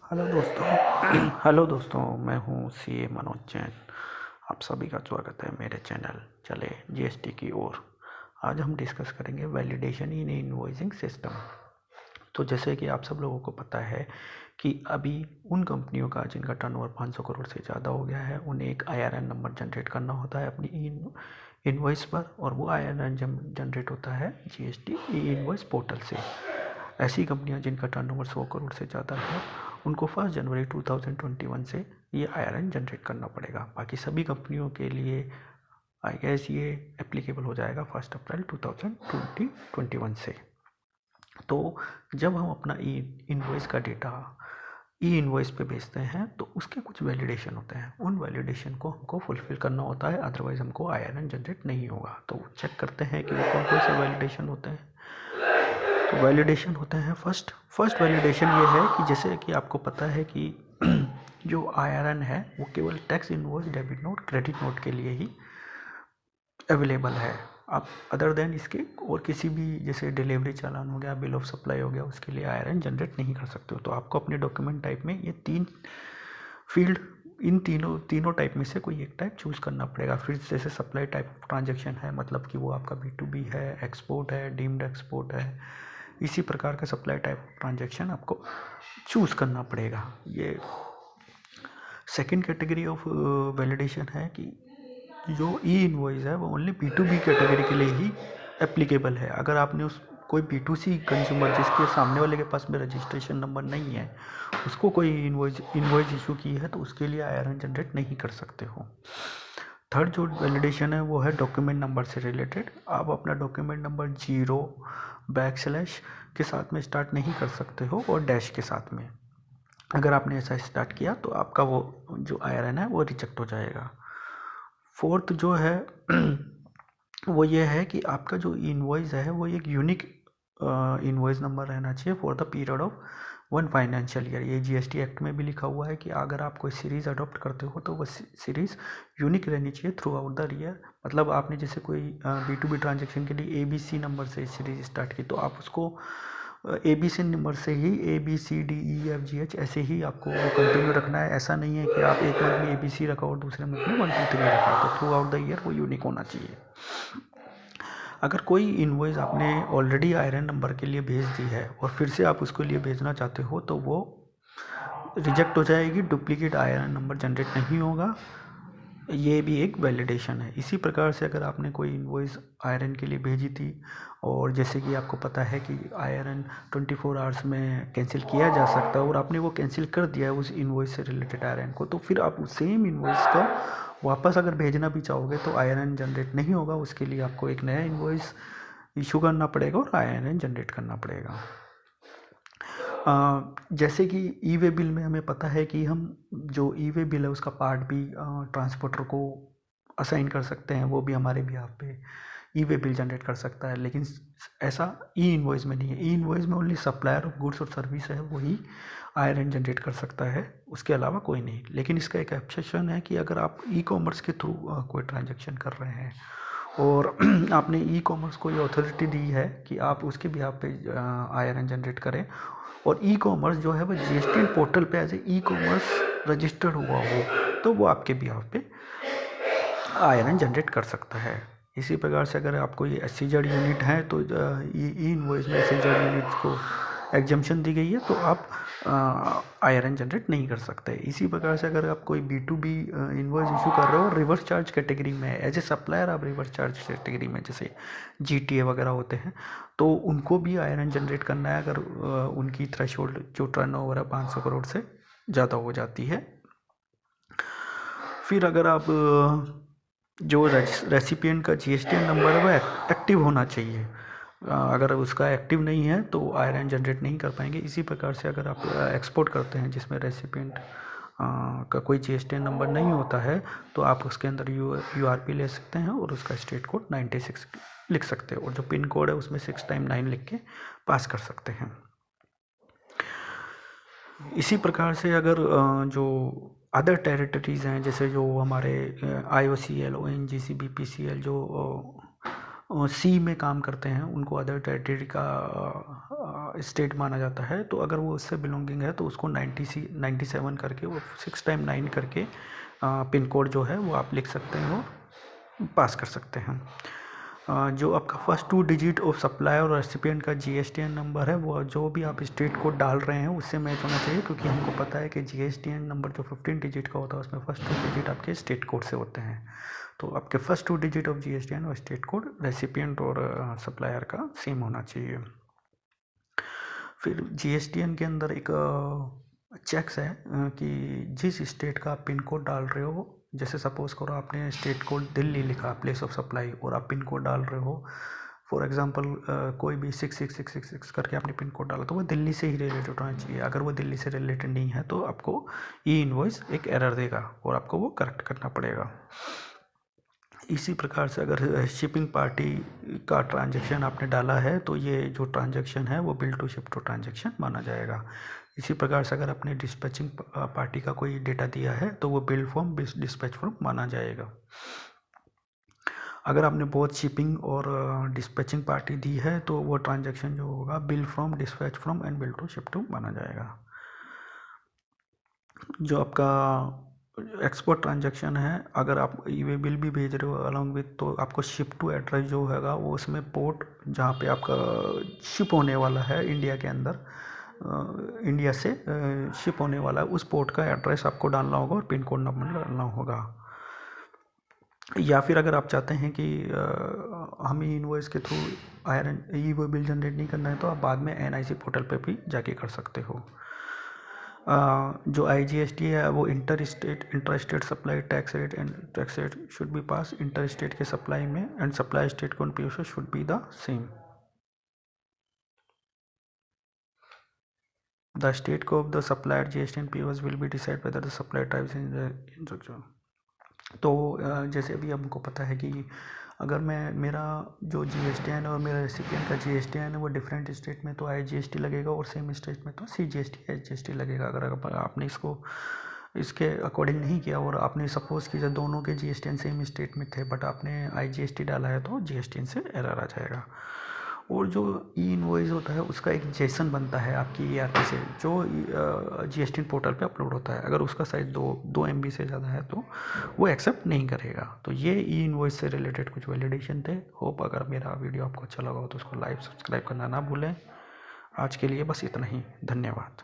Hello दोस्तों। Hello दोस्तों, मैं हूँ सीए मनोज जैन। आप सभी का स्वागत है मेरे चैनल चले जीएसटी की ओर। आज हम डिस्कस करेंगे वैलिडेशन इन इनवॉइसिंग सिस्टम। तो जैसे कि आप सब लोगों को पता है कि अभी उन कंपनियों का जिनका टर्नओवर 500 करोड़ से ज़्यादा हो गया है, उन्हें एक आईआरएन नंबर जनरेट करना होता है अपनी इनवॉइस पर, और वो आईआरएन जनरेट होता है जीएसटी ई इनवॉइस पोर्टल से। ऐसी कंपनियां जिनका टर्नओवर 100 करोड़ से ज़्यादा है, उनको 1 जनवरी 2021 से ये आईआरएन जनरेट करना पड़ेगा। बाकी सभी कंपनियों के लिए आई गेस ये एप्लीकेबल हो जाएगा 1 अप्रैल 2021 से। तो जब हम अपना ई इनवॉइस का डेटा ई इनवॉइस पे भेजते हैं तो उसके कुछ वैलिडेशन होते हैं। उन वैलिडेशन को हमको फुलफिल करना होता है, अदरवाइज हमको आईआरएन जनरेट नहीं होगा। तो चेक करते हैं कि वो कौन कौन से वैलिडेशन होते हैं। तो वैलिडेशन होते हैं फर्स्ट वैलिडेशन ये है कि जैसे कि आपको पता है कि जो आईआरएन है वो केवल tax invoice, debit note, credit note के लिए ही अवेलेबल है। आप अदर देन इसके और किसी भी, जैसे डिलीवरी चालान हो गया, बिल ऑफ सप्लाई हो गया, उसके लिए आईआरएन जनरेट नहीं कर सकते हो। तो आपको अपने डॉक्यूमेंट टाइप में ये 3 फील्ड, इन तीनों टाइप में से कोई एक टाइप चूज़ करना पड़ेगा। फिर जैसे सप्लाई टाइप ऑफ ट्रांजेक्शन है, मतलब कि वो आपका B2B है, एक्सपोर्ट है, डीम्ड एक्सपोर्ट है, इसी प्रकार का सप्लाई टाइप ऑफ ट्रांजेक्शन आपको चूज़ करना पड़ेगा। ये सेकंड कैटेगरी ऑफ वैलिडेशन है कि जो ई इनवॉइस है वो ओनली B2B कैटेगरी के लिए ही एप्लीकेबल है। अगर आपने उस कोई B2C कंज्यूमर जिसके सामने वाले के पास में रजिस्ट्रेशन नंबर नहीं है, उसको कोई इनवॉइस इशू की है, तो उसके लिए आईआरएन जनरेट नहीं कर सकते हो। थर्ड जो वैलिडेशन है वो है डॉक्यूमेंट नंबर से रिलेटेड। आप अपना डॉक्यूमेंट नंबर 0 के साथ में स्टार्ट नहीं कर सकते हो और डैश के साथ में। अगर आपने ऐसा स्टार्ट किया तो आपका वो जो आईआरएन है वो रिजेक्ट हो जाएगा। फोर्थ जो है वो ये है कि आपका जो इनवॉइस है वो एक यूनिक इनवॉइस नंबर रहना चाहिए for the period of 1 financial year. ये जीएसटी एक्ट में भी लिखा हुआ है कि अगर आप कोई सीरीज़ अडॉप्ट करते हो तो वो सीरीज़ यूनिक रहनी चाहिए थ्रू आउट द ईयर। मतलब आपने जैसे कोई B2B ट्रांजेक्शन के लिए ABC नंबर से सीरीज स्टार्ट की, तो आप उसको ABC नंबर से ही ABCDEFGH ऐसे ही आपको कंटिन्यू रखना है। ऐसा नहीं है कि आप एक मंथ में ABC रखा और दूसरे मंथ में 1 2 3 रखा। तो थ्रू आउट द ईयर वो यूनिक होना चाहिए। अगर कोई इनवॉइस आपने ऑलरेडी आईआरएन नंबर के लिए भेज दी है और फिर से आप उसके लिए भेजना चाहते हो तो वो रिजेक्ट हो जाएगी, डुप्लीकेट आईआरएन नंबर जनरेट नहीं होगा। ये भी एक वैलिडेशन है। इसी प्रकार से अगर आपने कोई इनवॉइस आईआरएन के लिए भेजी थी और जैसे कि आपको पता है कि आईआरएन 24 आवर्स में कैंसिल किया जा सकता है और आपने वो कैंसिल कर दिया है उस इनवॉइस से रिलेटेड आईआरएन को, तो फिर आप उस सेम इनवॉइस का वापस अगर भेजना भी चाहोगे तो आईआरएन जनरेट नहीं होगा। उसके लिए आपको एक नया इनवॉइस इशू करना पड़ेगा और आईआरएन जनरेट करना पड़ेगा। जैसे कि ई वे बिल में हमें पता है कि हम जो ई वे बिल है उसका पार्ट भी ट्रांसपोर्टर को असाइन कर सकते हैं, वो भी हमारे बिहाफ पे ई वे बिल जनरेट कर सकता है। लेकिन ऐसा ई इनवॉइस में नहीं है। ई इनवॉइस में ओनली सप्लायर ऑफ गुड्स और सर्विस है वही आईआरएन जनरेट कर सकता है, उसके अलावा कोई नहीं। लेकिन इसका एक एक्सेप्शन है कि अगर आप ई कॉमर्स के थ्रू कोई ट्रांजेक्शन कर रहे हैं और आपने ई कॉमर्स को ये अथॉरिटी दी है कि आप उसके बिहाफ पे आईआरएन जनरेट करें, और ई कॉमर्स जो है वो जीएसटी पोर्टल पे as a e commerce registered हुआ हो, तो वो आपके बिहाफ पे आईआरएन जनरेट कर सकता है। इसी प्रकार से अगर आपको ये SEZ यूनिट है तो ई इनवॉइस में SEZ यूनिट को एग्जम्पशन दी गई है, तो आप आईआरएन जनरेट नहीं कर सकते। इसी प्रकार से अगर आप कोई B2B इनवॉइस इशू कर रहे हो रिवर्स चार्ज कैटेगरी में, एज ए सप्लायर आप रिवर्स चार्ज कैटेगरी में, जैसे GTA वगैरह होते हैं, तो उनको भी आईआरएन जनरेट करना है अगर उनकी थ्रेशोल्ड जो टर्नओवर है 500 करोड़ से ज़्यादा हो जाती है। फिर अगर आप जो रेसिपिएंट का GSTN नंबर है वो एक्टिव होना चाहिए। अगर उसका एक्टिव नहीं है तो आईआरएन जनरेट नहीं कर पाएंगे। इसी प्रकार से अगर आप एक्सपोर्ट करते हैं जिसमें रेसिपिएंट का कोई GSTN नंबर नहीं होता है, तो आप उसके अंदर URP ले सकते हैं और उसका स्टेट कोड 96 लिख सकते हैं और जो पिन कोड है उसमें 6 टाइम 9 लिख के पास कर सकते हैं। इसी प्रकार से अगर जो अदर टेरिटरीज़ हैं, जैसे जो हमारे IOCL, ONGC, BPCL जो सी में काम करते हैं, उनको अदर टेरिटरी का स्टेट माना जाता है। तो अगर वो उससे बिलोंगिंग है तो उसको 97 करके, वो 6 टाइम 9 करके पिन कोड जो है वो आप लिख सकते हैं और पास कर सकते हैं। जो आपका फर्स्ट 2 डिजिट ऑफ सप्लाई और रेसिपिएंट का GSTN नंबर है, वो जो भी आप स्टेट कोड डाल रहे हैं उससे मैच होना चाहिए, क्योंकि हमको पता है कि GSTN नंबर जो 15 डिजिट का होता है उसमें फर्स्ट 2 डिजिट आपके स्टेट कोड से होते हैं। तो आपके फर्स्ट 2 डिजिट ऑफ GSTN और स्टेट कोड रेसिपिएंट और सप्लायर का सेम होना चाहिए। फिर GSTN के अंदर एक चेक्स है कि जिस स्टेट का आप पिन कोड डाल रहे हो, जैसे सपोज करो आपने स्टेट कोड दिल्ली लिखा प्लेस ऑफ सप्लाई और आप पिन कोड डाल रहे हो, फॉर एग्जांपल कोई भी 66666 करके आपने पिन कोड डाला, तो वो दिल्ली से ही रिलेटेड होना चाहिए। अगर वो दिल्ली से रिलेटेड नहीं है तो आपको ई इनवॉइस एक एरर देगा और आपको वो करेक्ट करना पड़ेगा। इसी प्रकार से अगर शिपिंग पार्टी का ट्रांजैक्शन आपने डाला है तो ये जो ट्रांजैक्शन है वो bill to ship to transaction माना जाएगा। इसी प्रकार से अगर आपने डिस्पैचिंग पार्टी का कोई डेटा दिया है तो वो बिल फॉर्म डिस्पैच फॉर्म माना जाएगा। अगर आपने बहुत शिपिंग और डिस्पैचिंग पार्टी दी है तो वो ट्रांजैक्शन जो होगा bill from, dispatch from and bill to ship to माना जाएगा। जो आपका एक्सपोर्ट ट्रांजैक्शन है, अगर आप ई वे बिल भी भेज रहे हो अलॉन्ग विथ, तो आपको शिप टू एड्रेस जो हैगा वो उसमें पोर्ट जहाँ पे आपका शिप होने वाला है इंडिया के अंदर, इंडिया से शिप होने वाला है, उस पोर्ट का एड्रेस आपको डालना होगा और पिन कोड नंबर डालना होगा। या फिर अगर आप चाहते हैं कि हमें इनवॉइस के थ्रू ई वे बिल जनरेट नहीं करना है तो आप बाद में NIC पोर्टल पे भी जाके कर सकते हो। जो IGST है वो inter state supply tax rate and tax rate should be pass inter state के सप्लाई में, and supply state contribution should be the same. The state को of the supplier GST and POS will be decide whether the supply types in the. तो जैसे अभी हमको पता है कि अगर मैं मेरा जो GSTN और मेरा रेसिपिएंट का GSTN है वो डिफरेंट स्टेट में तो IGST लगेगा और सेम स्टेट में तो CGST HGST लगेगा। अगर आपने इसको इसके अकॉर्डिंग नहीं किया और आपने सपोज़ किया दोनों के GSTN सेम स्टेट में थे बट आपने IGST डाला है तो GSTN से एरर आ जाएगा। और जो ई इनवॉइस होता है उसका एक जेसन बनता है आपकी ERP से, जो GST पोर्टल पे अपलोड होता है। अगर उसका साइज़ 2 MB से ज़्यादा है तो वो एक्सेप्ट नहीं करेगा। तो ये ई इनवॉइस से रिलेटेड कुछ वैलिडेशन थे। होप अगर मेरा वीडियो आपको अच्छा लगा हो तो उसको लाइक सब्सक्राइब करना ना भूलें। आज के लिए बस इतना ही, धन्यवाद।